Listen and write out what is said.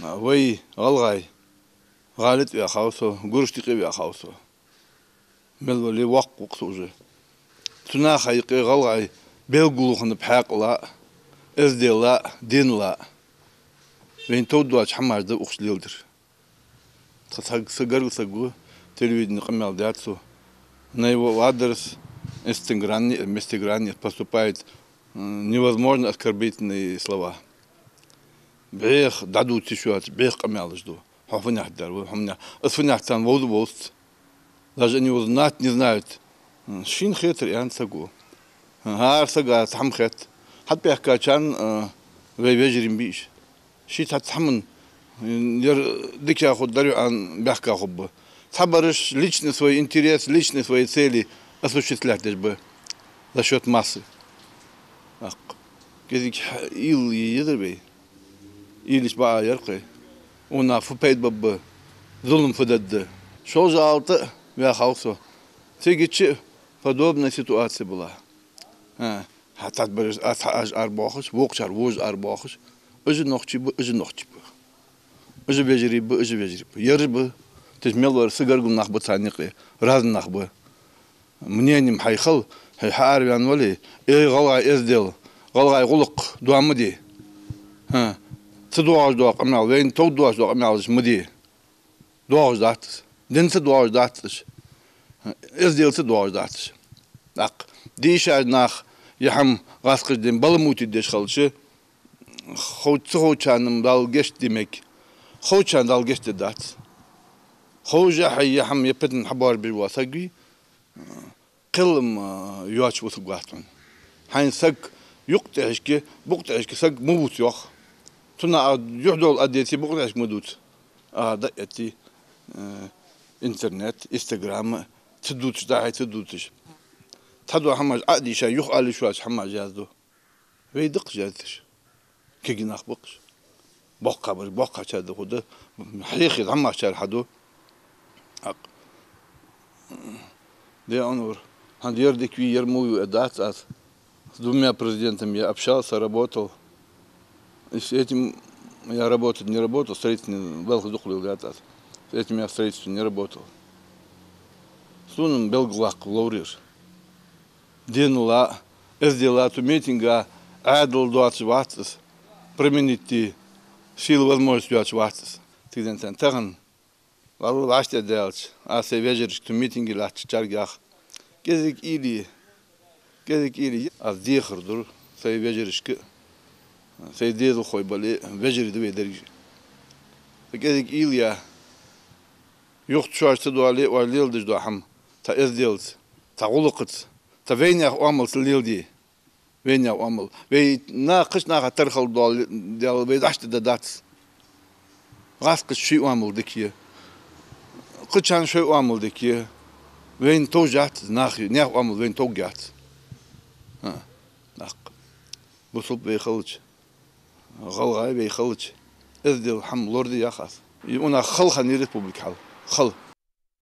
وي غلغاي غالت يا خاوسو قرشتي يا خاوسو ملولي وقت وجه تنا خيقي غلغاي بيلقلوخن بحق لا ازدي لا دين لا وين تودواش حماش ده أخش ليلدر سجر سجو телевидение камел дятсу на его адрес инстаграме поступают невозможно оскорбительные слова. Бех дадут тишуат, бех камел жду. Хафунях дар, хамня. Асфунях там воду. Даже они узнать не знают. Шин хитр ян сагу. Хар сага сам хит. Хат бех качан вежерим биш. Шит хат хамн дикя ход дарю ан бех кахуб. Табарыш личный свой интерес, личные свои цели осуществлять бы за счет массы. كذيك إيل يدربي إيلش بقى يرقي ونا فبيت بب ظلم فدد شو جالت يا خاوسو تيجي شيء فدوبنا سيتواتسي بلا حتى برز أتحاج أرباخش وقشر ووج أرباخش أجي نخشي أجي بيجري يرب تجمل ور سجر قم نخبط ثانيقي راز نخبط منين حيخل حيحارب عن ولي إيه غلع إزدل غلغاي غلق دوامدي تدواج دوا قمال وين تودواج دوا قمالش مدي دواج داتس دين تدواج داتس ازديل تدواج داتس اق ديش ناخ يحم غاسقش دين بالموتي ديش خلش خوچانم دال گشت demek خوچان دال گشت دات خوجا حي يحم يبدن حبار بالواسقي قلم يواش وسقاتون حين سق يقطعشك بقطعشك سق موت يخ تنا يحدول أديتي بقطعشك مدوت دقتي إنترنت إنستغرام تدوتش داعي تدوتش تدو حماج عادي شيء يخالي شواش حماج جازدو ويدق جازش كي نخبقش بقى شاد خده حقيقي حماج شاد حدو دي أنور هندير ديك يرمو أدات أس с двумя президентами я общался, работал. И с этим я работать не работал, строительный белгдухлил гатас. С этим я в строительстве не работал. Сунем белглак лауриш. Денула, эздела ту митинга, адл дуач ватс, применить силу возможности дуач ватс. Ты дентен таган, лару лаште делать, а се вечеришь ту митинги лач чаргах. Кезик или كذلك إلي أذيخر دور سيبجرشك سيديد الخوي بالي بجري دوي درجة كذلك إلي يخت شاش تدوالي والليل دج دوحم تا إزديلت تا غلقت تا وين يا عمل تليل دي وين يا عمل وي ناقش ناقة ترخل دال بيداشت دات غاسق شيء عمل دكيه قشان شيء عمل دكيه وين توجات ناخي ناخ عمل وين توجات بصوب بيخلج غلغاي بيخلج ازدل حم لوردي يا خاص يونا خل خني ريبوبليك حل خل